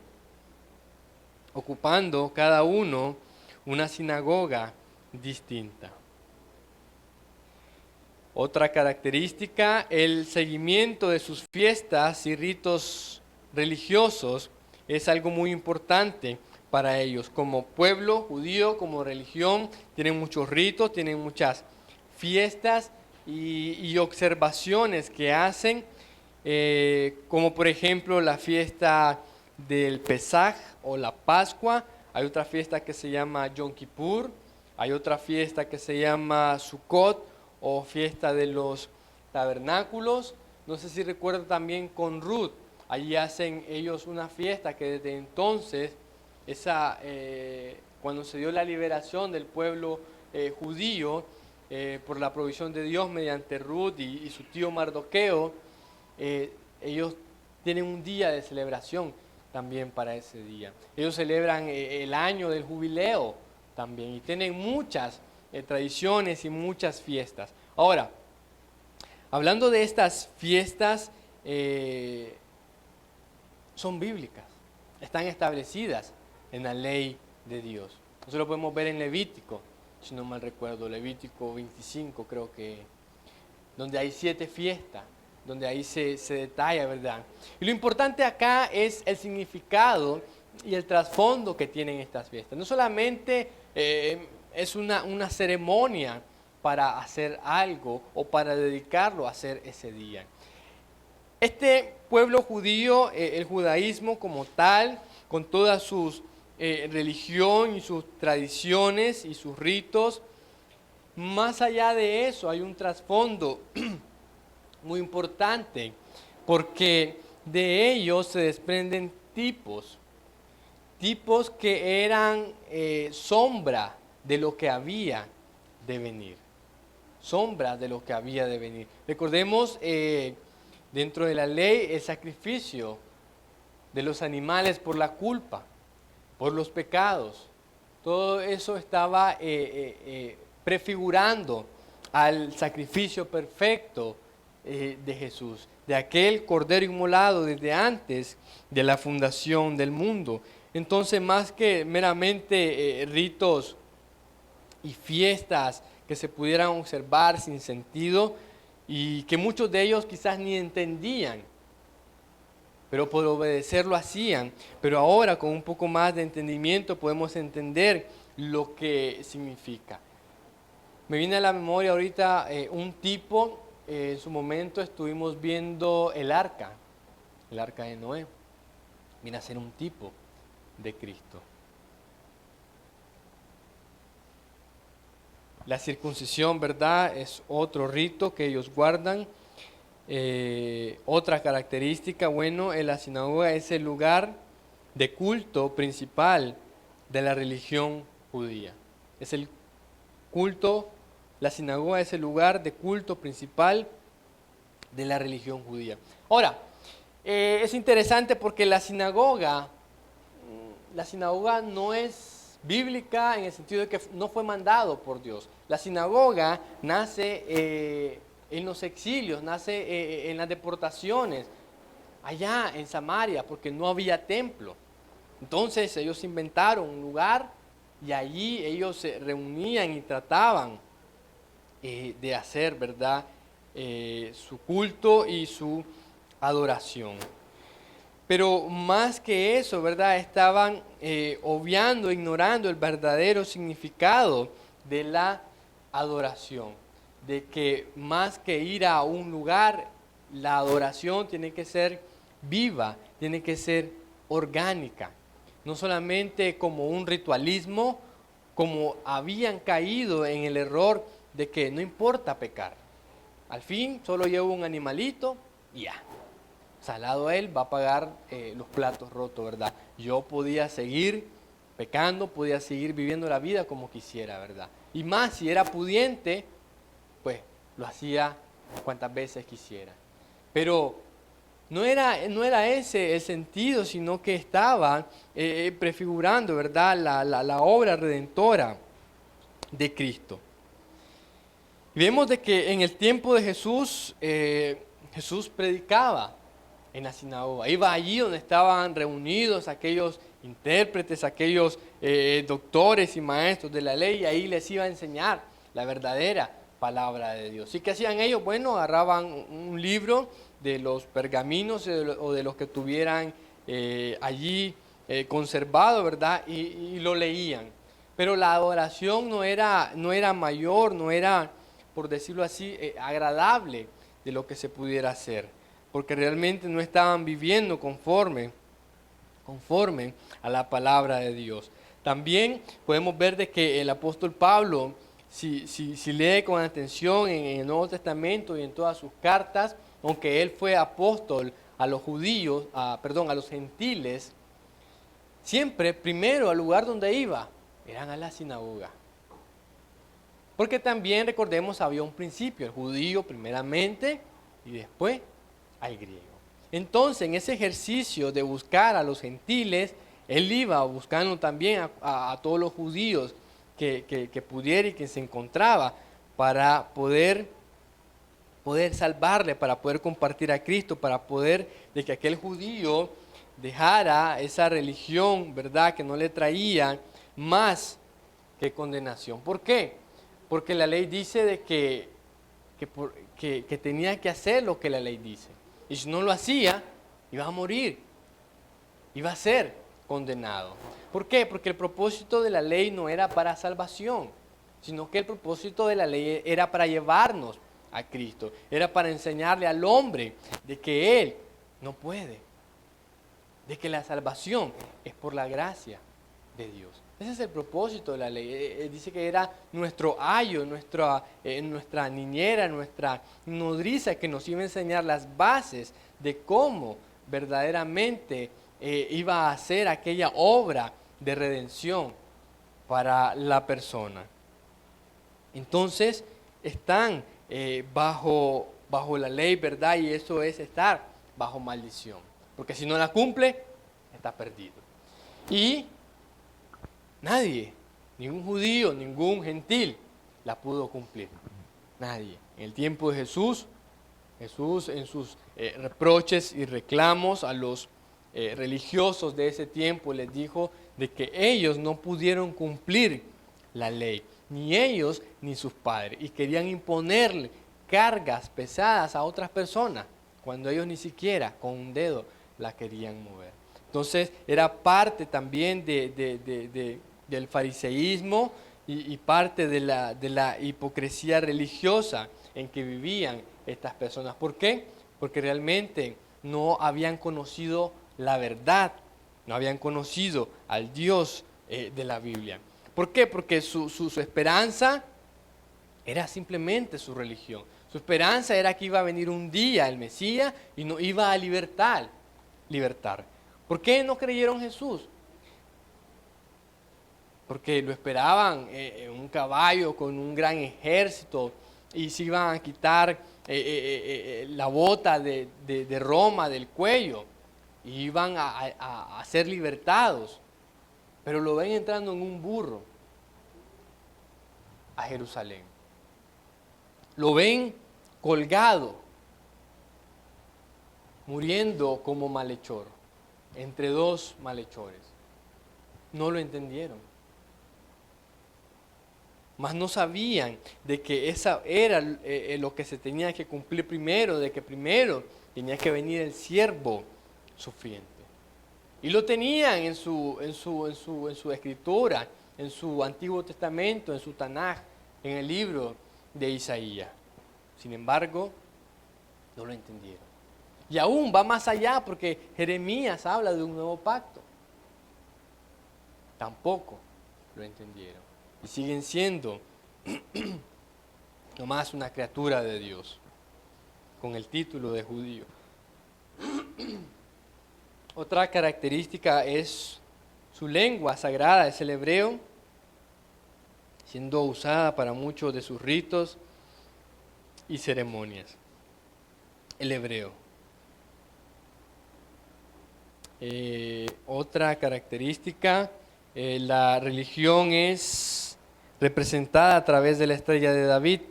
ocupando cada uno una sinagoga distinta. Otra característica, el seguimiento de sus fiestas y ritos religiosos es algo muy importante para ellos. Como pueblo judío, como religión, tienen muchos ritos, tienen muchas fiestas y observaciones que hacen, como por ejemplo la fiesta del Pesaj o la Pascua. Hay otra fiesta que se llama Yom Kippur, hay otra fiesta que se llama Sukkot, o fiesta de los tabernáculos. No sé si recuerdo también con Ruth, allí hacen ellos una fiesta que desde entonces, cuando se dio la liberación del pueblo judío, por la provisión de Dios mediante Ruth y su tío Mardoqueo, ellos tienen un día de celebración también para ese día. Ellos celebran el año del jubileo también y tienen muchas tradiciones y muchas fiestas. Ahora, hablando de estas fiestas, son bíblicas, están establecidas en la ley de Dios. Eso lo podemos ver en Levítico, si no mal recuerdo, Levítico 25 creo que, donde hay 7 fiestas, donde ahí se detalla, ¿verdad? Y lo importante acá es el significado y el trasfondo que tienen estas fiestas. No solamente es una ceremonia para hacer algo o para dedicarlo a hacer ese día. Este pueblo judío, el judaísmo como tal, con todas sus religión y sus tradiciones y sus ritos, más allá de eso hay un trasfondo muy importante, porque de ellos se desprenden tipos que eran sombra de lo que había de venir. Sombra de lo que había de venir. Recordemos, dentro de la ley, el sacrificio de los animales por la culpa, por los pecados. Todo eso estaba prefigurando al sacrificio perfecto de Jesús, de aquel cordero inmolado desde antes de la fundación del mundo. Entonces, más que meramente ritos y fiestas que se pudieran observar sin sentido y que muchos de ellos quizás ni entendían, pero por obedecer lo hacían. Pero ahora con un poco más de entendimiento podemos entender lo que significa. Me viene a la memoria ahorita un tipo, en su momento estuvimos viendo el arca de Noé. Viene a ser un tipo de Cristo. La circuncisión, ¿verdad?, es otro rito que ellos guardan. Otra característica, bueno, en la sinagoga es el lugar de culto principal de la religión judía. Es el culto, la sinagoga es el lugar de culto principal de la religión judía. Ahora, es interesante porque la sinagoga la sinagoga no es bíblica en el sentido de que no fue mandado por Dios. La sinagoga nace en los exilios, nace en las deportaciones, allá en Samaria, porque no había templo. Entonces ellos inventaron un lugar y allí ellos se reunían y trataban de hacer, ¿verdad? Su culto y su adoración. Pero más que eso, ¿verdad? Estaban obviando, ignorando el verdadero significado de la adoración. De que más que ir a un lugar, la adoración tiene que ser viva, tiene que ser orgánica. No solamente como un ritualismo, como habían caído en el error de que no importa pecar. Al fin solo llevo un animalito y ya. Salado él va a pagar los platos rotos, ¿verdad? Yo podía seguir pecando, podía seguir viviendo la vida como quisiera, ¿verdad? Y más si era pudiente, pues lo hacía cuantas veces quisiera. Pero no era ese el sentido, sino que estaba prefigurando, ¿verdad? La obra redentora de Cristo. Y vemos de que en el tiempo de Jesús, Jesús predicaba en la sinagoga. Iba allí donde estaban reunidos aquellos intérpretes, aquellos doctores y maestros de la ley, y ahí les iba a enseñar la verdadera palabra de Dios. ¿Y qué hacían ellos? Bueno, agarraban un libro de los pergaminos o de los que tuvieran allí conservado, ¿verdad? Y lo leían. Pero la adoración no era mayor, no era, por decirlo así, agradable de lo que se pudiera hacer, porque realmente no estaban viviendo conforme a la palabra de Dios. También podemos ver de que el apóstol Pablo, si lee con atención en el Nuevo Testamento y en todas sus cartas, aunque él fue apóstol a los judíos, a los gentiles, siempre primero al lugar donde iba eran a la sinagoga. Porque también, recordemos, había un principio, el judío primeramente y después al griego. Entonces, en ese ejercicio de buscar a los gentiles, él iba buscando también a todos los judíos que pudiera y que se encontraba para poder salvarle, para poder compartir a Cristo, para poder de que aquel judío dejara esa religión, ¿verdad?, que no le traía más que condenación. ¿Por qué? Porque la ley dice de que tenía que hacer lo que la ley dice. Y si no lo hacía, iba a morir, iba a ser condenado. ¿Por qué? Porque el propósito de la ley no era para salvación, sino que el propósito de la ley era para llevarnos a Cristo, era para enseñarle al hombre de que él no puede, de que la salvación es por la gracia de Dios. Ese es el propósito de la ley. Dice que era nuestro ayo, nuestra niñera, nuestra nodriza, que nos iba a enseñar las bases de cómo verdaderamente iba a hacer aquella obra de redención para la persona. Entonces están bajo la ley, ¿verdad? Y eso es estar bajo maldición. Porque si no la cumple, está perdido. Y nadie, ningún judío, ningún gentil, la pudo cumplir. Nadie. En el tiempo de Jesús en sus reproches y reclamos a los religiosos de ese tiempo les dijo de que ellos no pudieron cumplir la ley, ni ellos ni sus padres, y querían imponerle cargas pesadas a otras personas, cuando ellos ni siquiera con un dedo la querían mover. Entonces era parte también del fariseísmo y parte de la hipocresía religiosa en que vivían estas personas. ¿Por qué? Porque realmente no habían conocido la verdad, no habían conocido al Dios de la Biblia. ¿Por qué? Porque su esperanza era simplemente su religión. Su esperanza era que iba a venir un día el Mesías y nos iba a libertar. ¿Por qué no creyeron en Jesús? Porque lo esperaban en un caballo con un gran ejército y se iban a quitar la bota de Roma del cuello y iban a ser libertados. pero lo ven entrando en un burro a Jerusalén. Lo ven colgado, muriendo como malhechor, entre dos malhechores. No lo entendieron. Mas no sabían de que esa era lo que se tenía que cumplir primero, de que primero tenía que venir el siervo sufriente. Y lo tenían en su escritura, en su Antiguo Testamento, en su Tanaj, en el libro de Isaías. Sin embargo, no lo entendieron. Y aún va más allá porque Jeremías habla de un nuevo pacto. Tampoco lo entendieron. Y siguen siendo nomás una criatura de Dios, con el título de judío. Otra característica es su lengua sagrada, es el hebreo, siendo usada para muchos de sus ritos y ceremonias. El hebreo. Otra característica, la religión es representada a través de la estrella de David,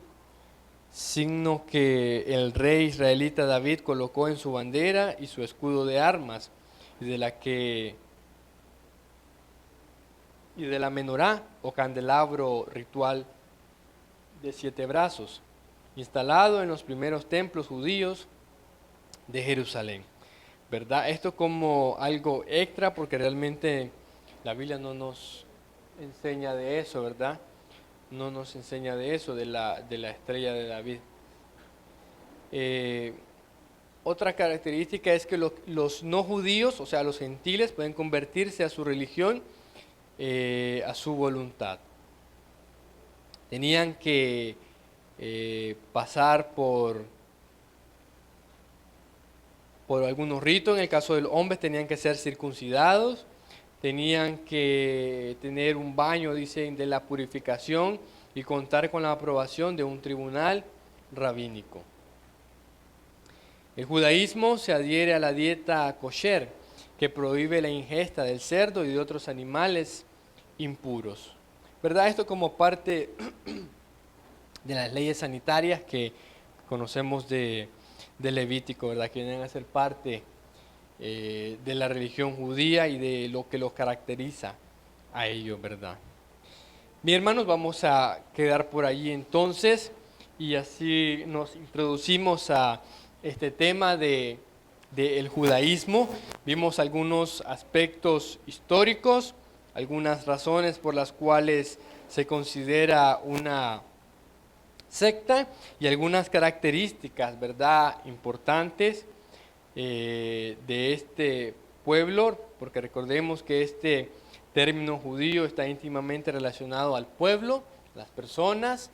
signo que el rey israelita David colocó en su bandera y su escudo de armas, y de la menorá o candelabro ritual de 7 brazos, instalado en los primeros templos judíos de Jerusalén. ¿Verdad? Esto como algo extra porque realmente la Biblia no nos enseña de eso, ¿verdad? No nos enseña de eso, de la estrella de David. Otra característica es que los no judíos, o sea, los gentiles, pueden convertirse a su religión a su voluntad. Tenían que pasar por algunos ritos. En el caso de los hombres tenían que ser circuncidados, tenían que tener un baño, dicen, de la purificación y contar con la aprobación de un tribunal rabínico. El judaísmo se adhiere a la dieta kosher, que prohíbe la ingesta del cerdo y de otros animales impuros. ¿Verdad? Esto como parte de las leyes sanitarias que conocemos de Levítico, ¿verdad? Que vienen a ser parte de la religión judía y de lo que los caracteriza a ellos, ¿verdad? Mis hermanos, vamos a quedar por allí entonces y así nos introducimos a este tema del judaísmo. Vimos algunos aspectos históricos, algunas razones por las cuales se considera una secta y algunas características, ¿verdad?, importantes de este pueblo, porque recordemos que este término judío está íntimamente relacionado al pueblo, a las personas,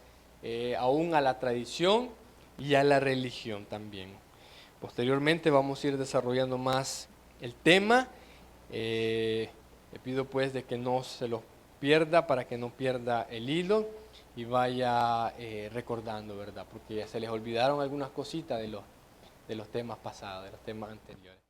aún a la tradición y a la religión también. Posteriormente vamos a ir desarrollando más el tema. Le pido pues de que no se lo pierda para que no pierda el hilo y vaya recordando, ¿verdad? Porque ya se les olvidaron algunas cositas de los temas pasados, de los temas anteriores.